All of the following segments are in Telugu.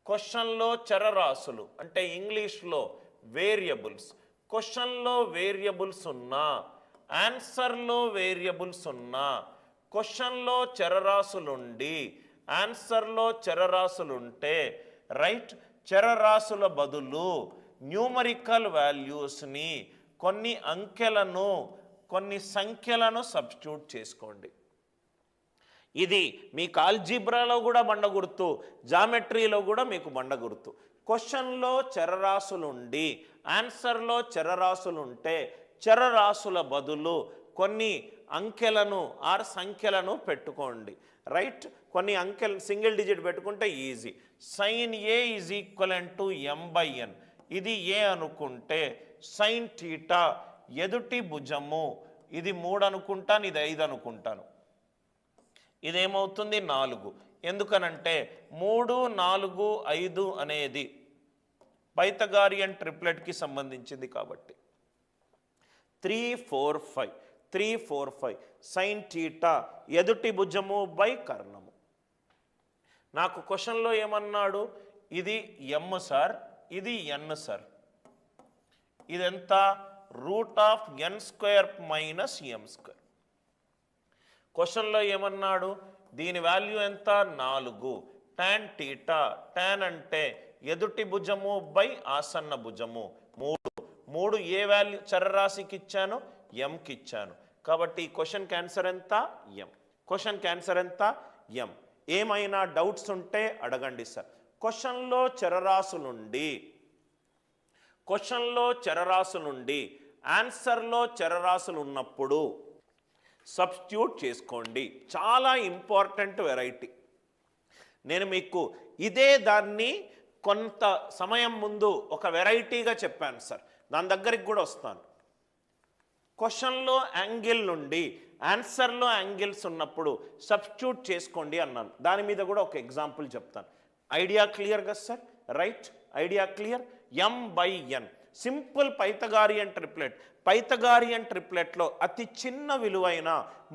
క్వశ్చన్లో చరరాశులు అంటే ఇంగ్లీష్లో వేరియబుల్స్. క్వశ్చన్లో వేరియబుల్స్ ఉన్నా, ఆన్సర్లో వేరియబుల్స్ ఉన్నా, క్వశ్చన్లో చరరాశులుండి ఆన్సర్లో చరరాశులుంటే రైట్, చరరాశుల బదులు న్యూమరికల్ వాల్యూస్ని కొన్ని అంకెలను కొన్ని సంఖ్యలను సబ్స్టిట్యూట్ చేసుకోండి. ఇది మీకు ఆల్జీబ్రాలో కూడా బండగుర్తు, జామెట్రీలో కూడా మీకు బండగుర్తు. క్వశ్చన్లో చరరాశులుండి ఆన్సర్లో చరరాశులుంటే చరరాశుల బదులు కొన్ని అంకెలను ఆర్ సంఖ్యలను పెట్టుకోండి. రైట్, కొన్ని అంకెలు సింగిల్ డిజిట్ పెట్టుకుంటే easy. Sine a is equivalent to m/n. ఇది ఏ అనుకుంటే సైన్ థీటా ఎదుటి భుజము, ఇది 3 అనుకుంటాను, ఇది 5 అనుకుంటాను, ఇదేమవుతుంది 4. ఎందుకనంటే 3, 4, 5 అనేది పైథాగోరియన్ ట్రిప్లెట్కి సంబంధించింది కాబట్టి. 3, 4, 5 3, 4, 5 సైన్ థీటా ఎదుటి భుజము బై కర్ణము. నాకు క్వశ్చన్లో ఏమన్నాడు, ఇది m సార్, ఇది n సార్, ఇదెంత √n² మైనస్ m². క్వశ్చన్లో ఏమన్నాడు, దీని వాల్యూ ఎంత 4. tan థీటా, tan అంటే ఎదుటి భుజము బై ఆసన్న భుజము 3 ఏ వాల్యూ చరరాశికి ఇచ్చాను, mకి ఇచ్చాను. కాబట్టి ఈ క్వశ్చన్ క్యాన్సర్ ఎంత m. క్వశ్చన్ క్యాన్సర్ ఎంత m. ఏమైనా డౌట్స్ ఉంటే అడగండి సార్. క్వశ్చన్లో చరరాశులుండి ఆన్సర్లో చరరాశులు ఉన్నప్పుడు సబ్స్టిట్యూట్ చేసుకోండి. చాలా ఇంపార్టెంట్ వెరైటీ. నేను మీకు ఇదే దాన్ని కొంత సమయం ముందు ఒక వెరైటీగా చెప్పాను సార్, దాని దగ్గరికి కూడా వస్తాను. క్వశ్చన్లో యాంగిల్ నుండి ఆన్సర్లో యాంగిల్స్ ఉన్నప్పుడు సబ్స్టిట్యూట్ చేసుకోండి అన్నాను. దాని మీద కూడా ఒక ఎగ్జాంపుల్ చెప్తాను. ఐడియా క్లియర్ కదా sir? Right, idea clear. m/n simple Pythagorean triplet. Pythagorean ట్రిప్లెట్లో అతి చిన్న విలువైన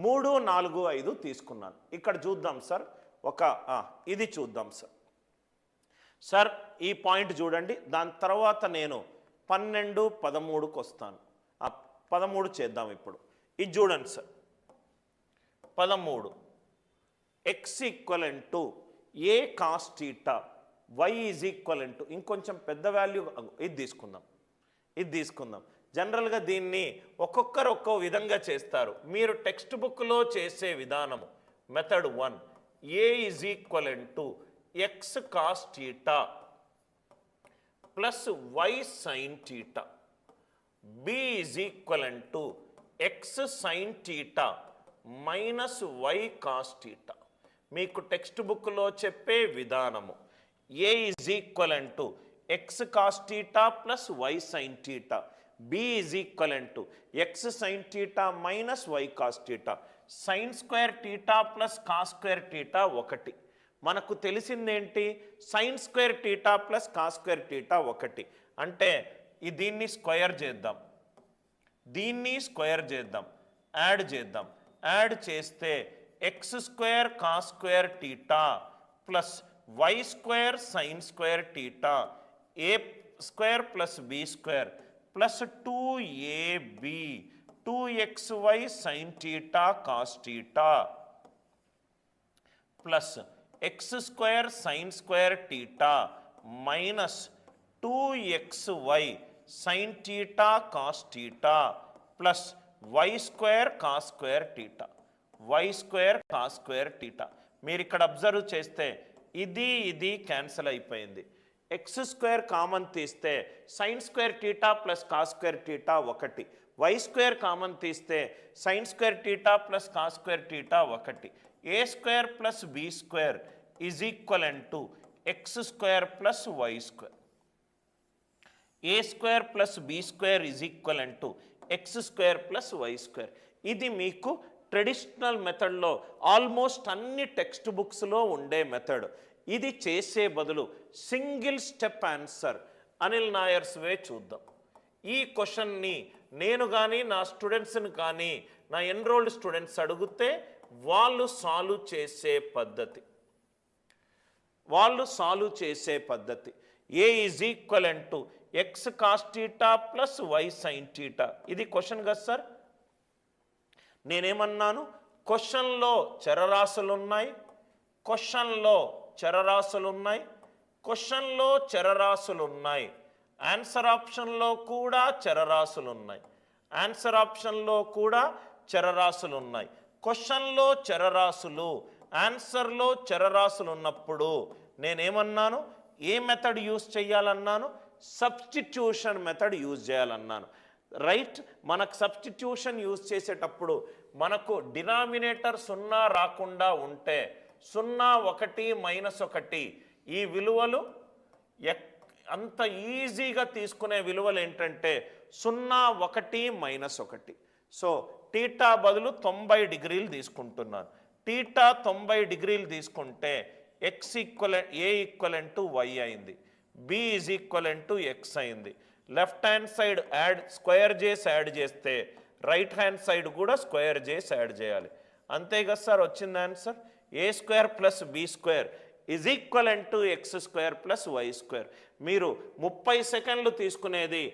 3, 4, 5 తీసుకున్నాను. ఇక్కడ చూద్దాం సార్, ఇది చూద్దాం సార్. సార్ ఈ పాయింట్ చూడండి, దాని తర్వాత నేను 12, 13కు వస్తాను. 13 చేద్దాం ఇప్పుడు. ఇది చూడండి sir, 13 x equivalent a cos θ y is equivalent ఇంకొంచెం పెద్ద వాల్యూ ఇది తీసుకుందాం. జనరల్గా దీన్ని ఒక్కొక్కరు ఒక్కో విధంగా చేస్తారు. మీరు టెక్స్ట్ బుక్లో చేసే విధానము method 1, a is equivalent x cos θ plus y sin θ, b is equivalent x sin θ minus y cos θ. మీకు టెక్స్ట్ బుక్లో చెప్పే విధానము a is equivalent x cos θ plus y sin θ, b is equivalent x sin θ minus y cos θ. sin square θ plus cos square θ 1. మనకు తెలిసిందేంటి, sin square θ plus cos square θ 1 అంటే దీన్ని స్క్వేర్ చేద్దాం, దీన్ని స్క్వేర్ చేద్దాం, యాడ్ చేద్దాం. యాడ్ చేస్తే x² cos square θ plus y² sin square θ a² plus b² plus 2ab 2xy sin θ cos θ plus x² sin square θ minus 2xy sin θ cos θ plus y² cos square θ y² cos square θ. మీరు ఇక్కడ అబ్జర్వ్ చేస్తే ఇది క్యాన్సిల్ అయిపోయింది. x² కామన్ తీస్తే sin square θ plus cos square θ 1, y² common తీస్తే sin square θ plus cos square θ 1, a² plus b² is equivalent to x² plus y². a² plus b² is equivalent to x² plus y². ఇది మీకు ట్రెడిషనల్ మెథడ్లో ఆల్మోస్ట్ అన్ని టెక్స్ట్ బుక్స్లో ఉండే మెథడ్. ఇది చేసే బదులు single step answer Anil Nairs వే చూద్దాం. ఈ క్వశ్చన్ని నేను కానీ నా స్టూడెంట్స్ని కానీ నా ఎన్రోల్డ్ స్టూడెంట్స్ అడిగితే వాళ్ళు సాల్వ్ చేసే పద్ధతి. వాళ్ళు సాల్వ్ చేసే పద్ధతి. A is equivalent to x cos theta plus y sine theta. ఇది క్వశ్చన్ కదా సార్. నేనేమన్నాను, క్వశ్చన్లో చరరాశులు ఉన్నాయి, క్వశ్చన్లో చరరాశులు ఉన్నాయి, క్వశ్చన్లో చరరాశులు ఉన్నాయి, ఆన్సర్ ఆప్షన్లో కూడా చరరాశులు ఉన్నాయి, ఆన్సర్ ఆప్షన్లో కూడా చరరాశులు ఉన్నాయి. క్వశ్చన్లో చరరాశులు, ఆన్సర్లో చరరాశులు ఉన్నప్పుడు నేనేమన్నాను, ఏ మెథడ్ యూజ్ చేయాలన్నాను, సబ్స్టిట్యూషన్ మెథడ్ యూజ్ చేయాలన్నాను. రైట్. మనకు సబ్స్టిట్యూషన్ యూజ్ చేసేటప్పుడు మనకు డినామినేటర్ 0 రాకుండా ఉంటే 0, 1, -1 ఈ విలువలు అంత ఈజీగా తీసుకునే విలువలు ఏంటంటే 0, 1, -1. సో టీటా బదులు 90 డిగ్రీలు తీసుకుంటున్నాను. టీటా 90 డిగ్రీలు తీసుకుంటే x equivalent a equivalent to y అయింది, b is equivalent to x అయింది. లెఫ్ట్ హ్యాండ్ సైడ్ స్క్వేర్ చేసి యాడ్ చేస్తే రైట్ హ్యాండ్ సైడ్ కూడా స్క్వేర్ చేసి యాడ్ చేయాలి. అంతే కదా సార్ వచ్చింది answer. a² + b² is equivalent to x² + y². మీరు 30 సెకండ్లు తీసుకునేది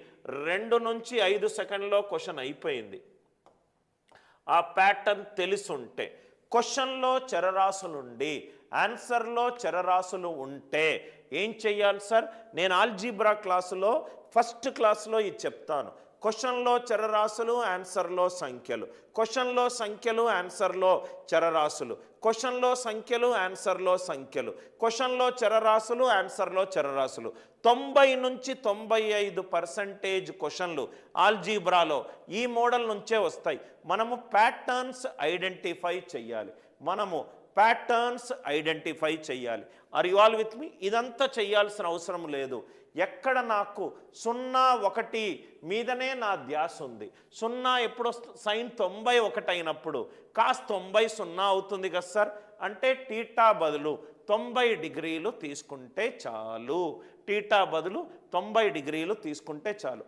2 నుంచి 5 సెకండ్లో క్వశ్చన్ అయిపోయింది. ఆ ప్యాటర్న్ తెలుసుంటే, క్వశ్చన్లో చరరాశులుండి ఆన్సర్లో చరరాశులు ఉంటే ఏం చెయ్యాలి సార్? నేను ఆల్జీబ్రా క్లాసులో ఫస్ట్ క్లాస్లో ఇది చెప్తాను. క్వశ్చన్లో చరరాశులు, ఆన్సర్లో సంఖ్యలు, క్వశ్చన్లో సంఖ్యలు, ఆన్సర్లో చరరాశులు, క్వశ్చన్లో సంఖ్యలు, ఆన్సర్లో సంఖ్యలు, క్వశ్చన్లో చరరాశులు, ఆన్సర్లో చరరాశులు. 90 నుంచి 95% క్వశ్చన్లు ఆల్జీబ్రాలో ఈ మోడల్ నుంచే వస్తాయి. మనము ప్యాటర్న్స్ ఐడెంటిఫై చెయ్యాలి. Are you all with me? ఇదంతా చేయాల్సిన అవసరం లేదు. ఎక్కడ నాకు 0, 1 మీదనే నా ధ్యాస ఉంది. 0 ఎప్పుడు సైన్ 91 అయినప్పుడు కాస్ 90 0 అవుతుంది కదా సార్. అంటే టీటా బదులు 90 డిగ్రీలు తీసుకుంటే చాలు. టీటా బదులు 90 డిగ్రీలు తీసుకుంటే చాలు.